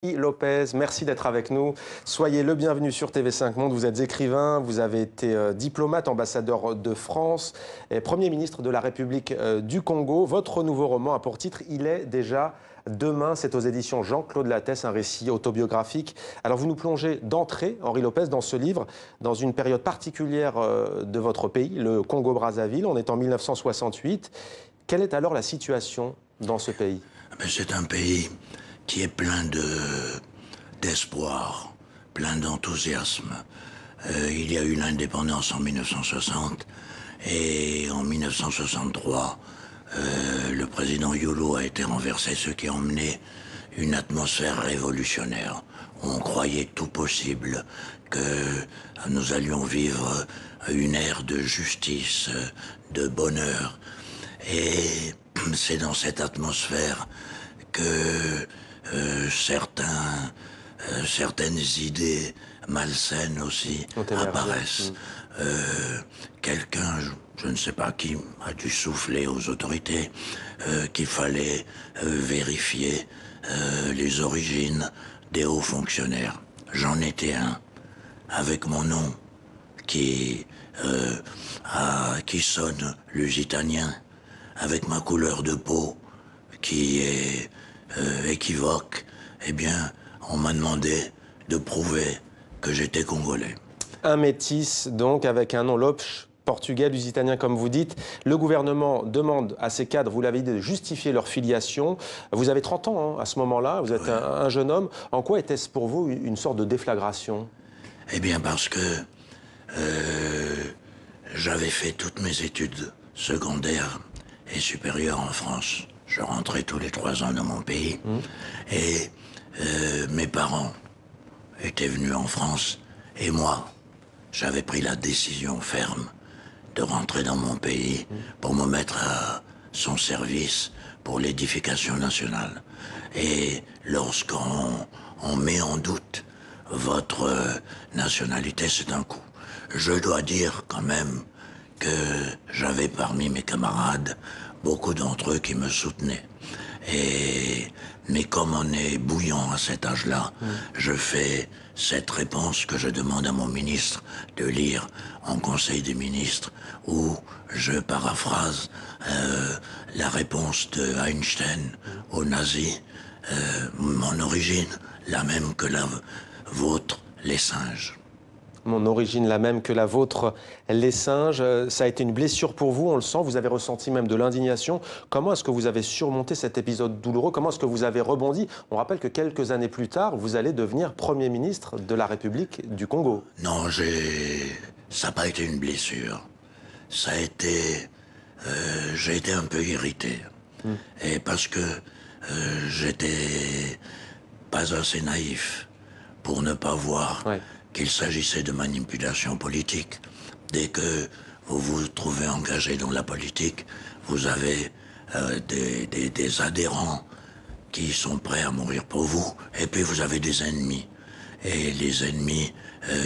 Lopez, merci d'être avec nous. Soyez le bienvenu sur TV5 Monde. Vous êtes écrivain, vous avez été diplomate, ambassadeur de France et Premier ministre de la République du Congo. Votre nouveau roman a pour titre « Il est déjà demain ». C'est aux éditions Jean-Claude Lattès, un récit autobiographique. Alors vous nous plongez d'entrée, Henri Lopez, dans ce livre, dans une période particulière de votre pays, le Congo-Brazzaville. On est en 1968. Quelle est alors la situation dans ce pays? C'est un pays qui est plein d'espoir, plein d'enthousiasme. Il y a eu l'indépendance en 1960 et en 1963, le président Yolo a été renversé, ce qui a emmené une atmosphère révolutionnaire. On croyait tout possible que nous allions vivre une ère de justice, de bonheur. Et c'est dans cette atmosphère que certaines idées malsaines aussi apparaissent. Quelqu'un, je ne sais pas qui, a dû souffler aux autorités qu'il fallait vérifier les origines des hauts fonctionnaires. J'en étais un, avec mon nom, qui sonne lusitanien, avec ma couleur de peau, qui est équivoque. Eh bien, on m'a demandé de prouver que j'étais congolais. Un métis, donc, avec un nom Lopes, portugais, lusitanien, comme vous dites. Le gouvernement demande à ces cadres, vous l'avez dit, de justifier leur filiation. Vous avez 30 ans à ce moment-là, vous êtes un jeune homme. En quoi était-ce pour vous une sorte de déflagration? Eh bien, parce que j'avais fait toutes mes études secondaires et supérieures en France. Je rentrais tous les 3 ans dans mon pays. Et mes parents étaient venus en France. Et moi, j'avais pris la décision ferme de rentrer dans mon pays pour me mettre à son service pour l'édification nationale. Et lorsqu'on met en doute votre nationalité, c'est un coup. Je dois dire quand même que j'avais parmi mes camarades beaucoup d'entre eux qui me soutenaient. Mais comme on est bouillant à cet âge-là, je fais cette réponse que je demande à mon ministre de lire en Conseil des ministres, où je paraphrase la réponse de Einstein aux nazis, mon origine, la même que la vôtre, les singes. Mon origine la même que la vôtre, les singes. Ça a été une blessure pour vous, on le sent, vous avez ressenti même de l'indignation. Comment est-ce que vous avez surmonté cet épisode douloureux? Comment est-ce que vous avez rebondi? On rappelle que quelques années plus tard, vous allez devenir Premier ministre de la République du Congo. Non, ça n'a pas été une blessure. Ça a été... j'ai été un peu irrité. Et parce que j'étais pas assez naïf pour ne pas voir qu'il s'agissait de manipulation politique. Dès que vous vous trouvez engagé dans la politique, vous avez des adhérents qui sont prêts à mourir pour vous, et puis vous avez des ennemis. Et les ennemis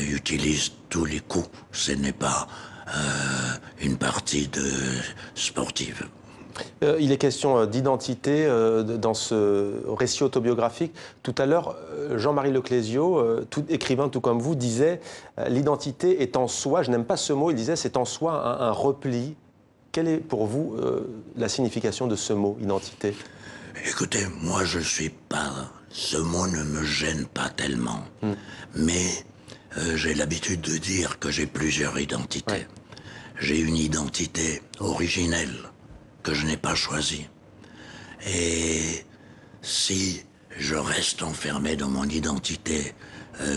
utilisent tous les coups. Ce n'est pas une partie sportive. Il est question d'identité dans ce récit autobiographique. Tout à l'heure, Jean-Marie Leclésio, écrivain tout comme vous, disait l'identité est en soi, je n'aime pas ce mot, il disait c'est en soi un repli. Quelle est pour vous la signification de ce mot, identité? Écoutez, moi je suis pas... Ce mot ne me gêne pas tellement. Mais j'ai l'habitude de dire que j'ai plusieurs identités. J'ai une identité originelle que je n'ai pas choisie. Et si je reste enfermé dans mon identité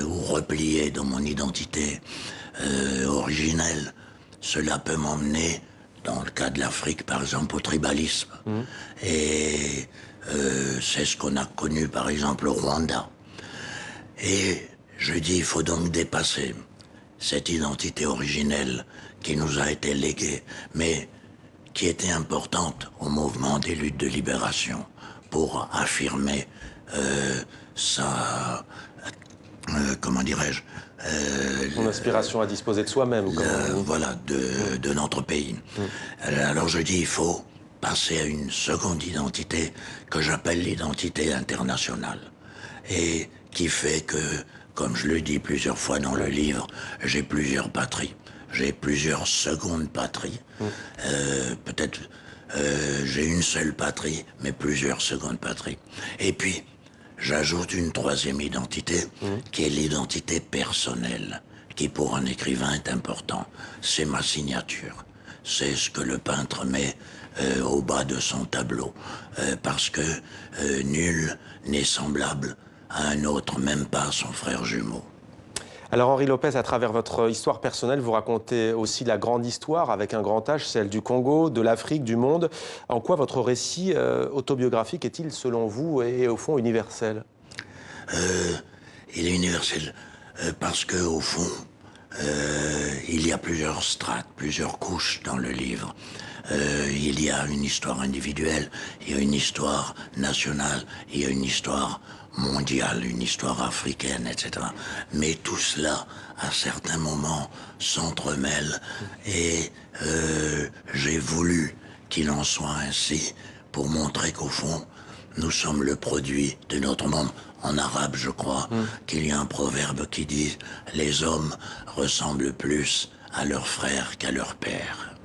ou replié dans mon identité originelle, cela peut m'emmener, dans le cas de l'Afrique par exemple, au tribalisme. Et c'est ce qu'on a connu par exemple au Rwanda. Et je dis, il faut donc dépasser cette identité originelle qui nous a été léguée, mais qui était importante au mouvement des luttes de libération pour affirmer comment dirais-je, son aspiration à disposer de soi-même. Voilà, de notre pays. Alors je dis, il faut passer à une seconde identité que j'appelle l'identité internationale. et qui fait que, comme je le dis plusieurs fois dans le livre, j'ai plusieurs patries. J'ai plusieurs secondes patries. Peut-être j'ai une seule patrie, mais plusieurs secondes patries. Et puis, j'ajoute une troisième identité, qui est l'identité personnelle, qui pour un écrivain est important. C'est ma signature. C'est ce que le peintre met au bas de son tableau. Parce que nul n'est semblable à un autre, même pas son frère jumeau. Alors Henri Lopez, à travers votre histoire personnelle, vous racontez aussi la grande histoire avec un grand H, celle du Congo, de l'Afrique, du monde. En quoi votre récit autobiographique est-il, selon vous, et au fond universel? Il est universel parce que au fond, il y a plusieurs strates, plusieurs couches dans le livre. Il y a une histoire individuelle, il y a une histoire nationale, il y a une histoire mondiale, une histoire africaine, etc. Mais tout cela, à certains moments, s'entremêle et j'ai voulu qu'il en soit ainsi pour montrer qu'au fond, nous sommes le produit de notre monde. En arabe, je crois qu'il y a un proverbe qui dit « Les hommes ressemblent plus à leurs frères qu'à leur père ».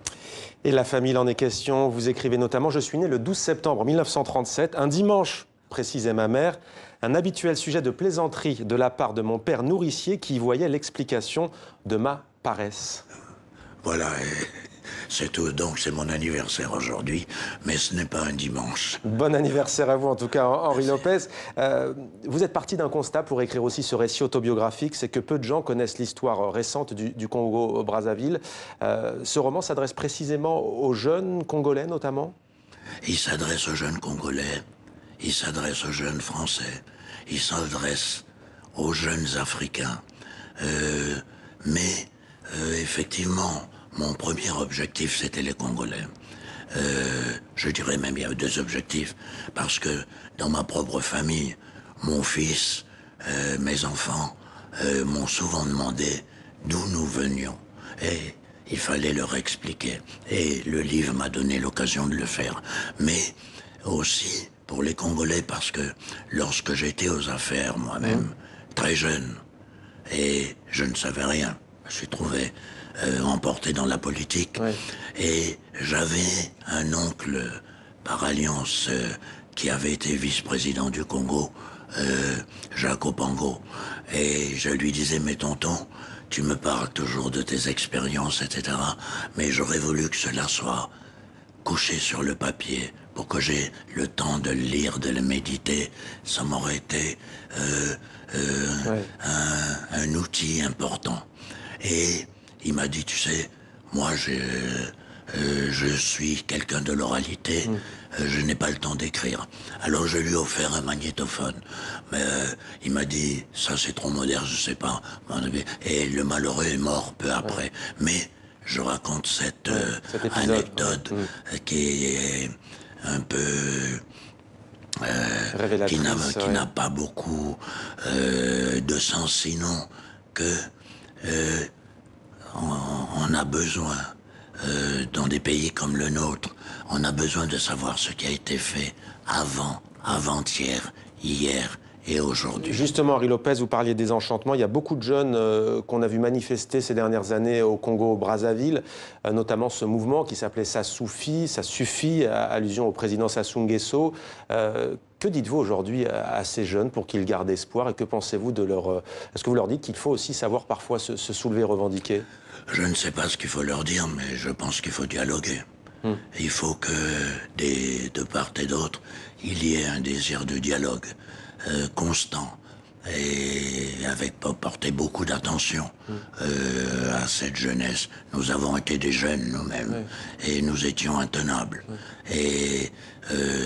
Et la famille, il en est question. Vous écrivez notamment « Je suis né le 12 septembre 1937, un dimanche », précisait ma mère, un habituel sujet de plaisanterie de la part de mon père nourricier qui y voyait l'explication de ma paresse. Voilà, c'est tout. Donc c'est mon anniversaire aujourd'hui, mais ce n'est pas un dimanche. Bon anniversaire à vous en tout cas, Henri Lopez. Vous êtes parti d'un constat pour écrire aussi ce récit autobiographique, c'est que peu de gens connaissent l'histoire récente du Congo-Brazzaville. Ce roman s'adresse précisément aux jeunes Congolais notamment? Il s'adresse aux jeunes Congolais, il s'adresse aux jeunes Français, il s'adresse aux jeunes Africains. Mais effectivement, mon premier objectif, c'était les Congolais. Je dirais même il y a deux objectifs, parce que dans ma propre famille, mon fils, mes enfants m'ont souvent demandé d'où nous venions. Et il fallait leur expliquer. Et le livre m'a donné l'occasion de le faire. Mais aussi pour les Congolais, parce que lorsque j'étais aux affaires moi-même, très jeune, et je ne savais rien, je me suis trouvé emporté dans la politique. Oui. Et j'avais un oncle par alliance qui avait été vice-président du Congo, Jacques Opango. Et je lui disais, mais tonton, tu me parles toujours de tes expériences, etc. Mais j'aurais voulu que cela soit couché sur le papier pour que j'ai le temps de le lire, de le méditer. Ça m'aurait été un outil important. Et il m'a dit, tu sais, moi je suis quelqu'un de l'oralité, je n'ai pas le temps d'écrire. Alors je lui ai offert un magnétophone. Mais il m'a dit, ça c'est trop moderne, je sais pas. Et le malheureux est mort peu après. Mais je raconte cette anecdote qui est un peu... qui n'a pas beaucoup de sens, sinon que on a besoin, dans des pays comme le nôtre, on a besoin de savoir ce qui a été fait avant-hier, hier et aujourd'hui. Justement, Henri Lopez, vous parliez des enchantements. Il y a beaucoup de jeunes qu'on a vu manifester ces dernières années au Congo-Brazzaville, notamment ce mouvement qui s'appelait « Ça suffit », allusion au président Sassou Nguesso. Que dites-vous aujourd'hui à ces jeunes pour qu'ils gardent espoir et que pensez-vous de leur... Est-ce que vous leur dites qu'il faut aussi savoir parfois se soulever, revendiquer? Je ne sais pas ce qu'il faut leur dire, mais je pense qu'il faut dialoguer. Il faut que, de part et d'autre, il y ait un désir de dialogue constant et avec porter beaucoup d'attention à cette jeunesse. Nous avons été des jeunes nous-mêmes et nous étions intenables. Et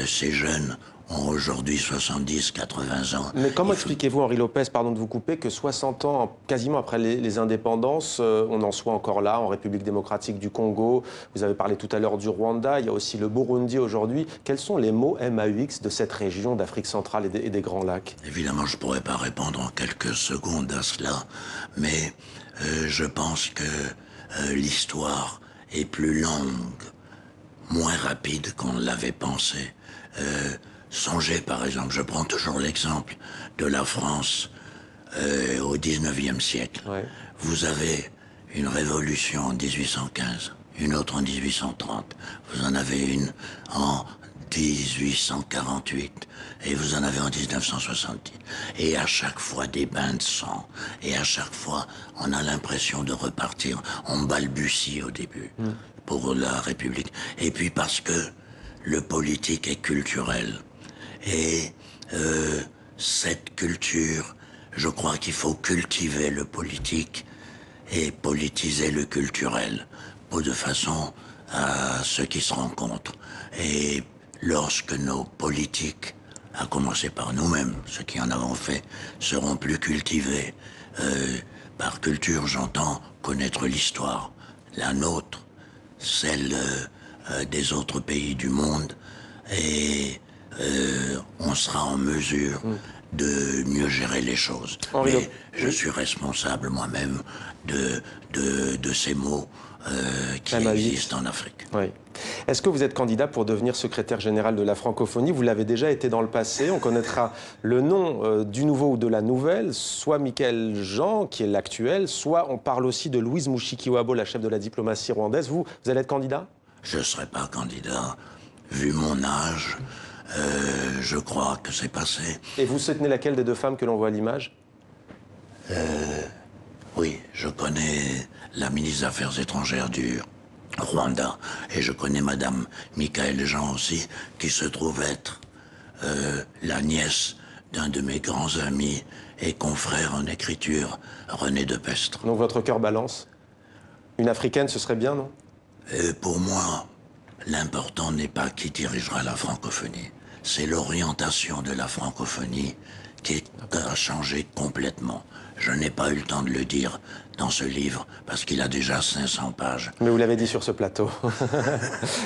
ces jeunes ont aujourd'hui 70, 80 ans. Mais comment expliquez-vous, Henri Lopez, pardon de vous couper, que 60 ans, quasiment après les indépendances, on en soit encore là, en République démocratique du Congo, vous avez parlé tout à l'heure du Rwanda, il y a aussi le Burundi aujourd'hui. Quels sont les mots MAUX de cette région d'Afrique centrale et des Grands Lacs? Évidemment, je ne pourrais pas répondre en quelques secondes à cela, mais je pense que l'histoire est plus longue, moins rapide qu'on l'avait pensé. Songez par exemple, je prends toujours l'exemple de la France au XIXe siècle. Ouais. Vous avez une révolution en 1815, une autre en 1830, vous en avez une en 1848 et vous en avez en 1970. Et à chaque fois des bains de sang. Et à chaque fois, on a l'impression de repartir. On balbutie au début pour la République. Et puis parce que le politique est culturel. Et cette culture, je crois qu'il faut cultiver le politique et politiser le culturel, de façon à ce qui se rencontrent. Et lorsque nos politiques, à commencer par nous-mêmes, ceux qui en avons fait, seront plus cultivés, par culture j'entends connaître l'histoire, la nôtre, celle des autres pays du monde, et on sera en mesure de mieux gérer les choses. Mais je suis responsable moi-même de ces maux qui existent en Afrique. Oui. Est-ce que vous êtes candidat pour devenir secrétaire général de la francophonie? Vous l'avez déjà été dans le passé. On connaîtra le nom du nouveau ou de la nouvelle, soit Michael Jean, qui est l'actuel, soit on parle aussi de Louise Mushikiwabo, la chef de la diplomatie rwandaise. Vous allez être candidat? Je ne serai pas candidat. Vu mon âge, je crois que c'est passé. Et vous soutenez laquelle des deux femmes que l'on voit à l'image? Oui, je connais la ministre des Affaires étrangères du Rwanda et je connais Madame Michael Jean aussi, qui se trouve être la nièce d'un de mes grands amis et confrère en écriture, René Depestre. Donc votre cœur balance? Une africaine, ce serait bien, non? Pour moi, l'important n'est pas qui dirigera la francophonie, c'est l'orientation de la francophonie qui a changé complètement. Je n'ai pas eu le temps de le dire dans ce livre, parce qu'il a déjà 500 pages. Mais vous l'avez dit sur ce plateau.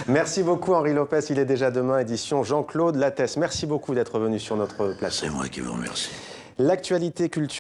Merci beaucoup Henri Lopez, il est déjà demain, édition Jean-Claude Lattès. Merci beaucoup d'être venu sur notre plateau. C'est moi qui vous remercie. L'actualité culturelle.